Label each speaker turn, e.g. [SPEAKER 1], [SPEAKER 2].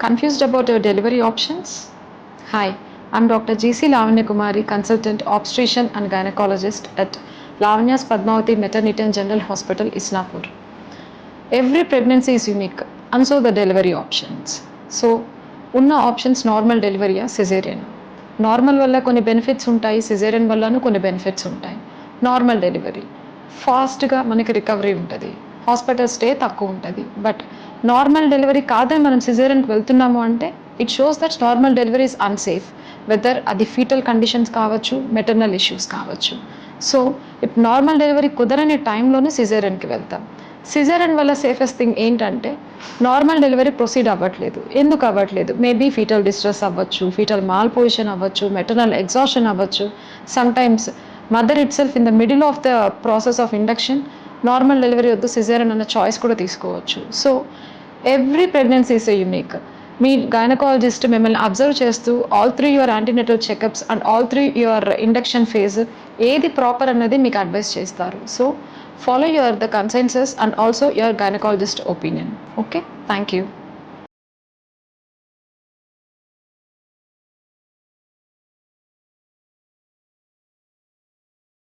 [SPEAKER 1] Confused about your delivery options? Hi, I'm Dr. GC Lavanya Kumari, consultant obstetrician and gynecologist at Lavanya's Padmavati Maternity and General Hospital, Isnapur. Every pregnancy is unique, and so the delivery options. So, ఉన్న options normal డెలివరీయా caesarean? Normal వల్ల కొన్ని benefits ఉంటాయి, caesarean వల్లను కొన్ని benefits ఉంటాయి. Normal delivery ఫాస్ట్గా మనకి recovery ఉంటుంది, hospital stay తక్కువ ఉంటుంది. బట్ నార్మల్ డెలివరీ కాదని మనం సిజేరియన్కి వెళ్తున్నాము అంటే it shows that normal delivery is unsafe, whether అది ఫీటల్ కండిషన్స్ కావచ్చు, మెటర్నల్ ఇష్యూస్ కావచ్చు. సో ఇప్పుడు నార్మల్ డెలివరీ కుదరని టైంలోనే సిజేరియన్కి వెళ్తాం. సిజేరియన్ వల్ల సేఫెస్ట్ థింగ్ ఏంటంటే నార్మల్ డెలివరీ ప్రొసీడ్ అవ్వట్లేదు. ఎందుకు అవ్వట్లేదు? మేబీ ఫీటల్ డిస్ట్రెస్ అవ్వచ్చు, ఫీటల్ మాల్ పొజిషన్ అవ్వచ్చు, మెటర్నల్ ఎగ్జాషన్ అవ్వచ్చు. Sometimes mother itself in the middle of the process of induction normal delivery వద్దు సిజేరియన్ అన్న చాయిస్ కూడా తీసుకోవచ్చు. So every pregnancy is unique. Me gynaecologist మిమ్మల్ని observe చేస్తూ all three your antenatal checkups and all three your induction phase ఏది proper అన్నది మీకు advice చేస్తారు. So follow your the consensus and also your gynecologist opinion. Okay, thank you.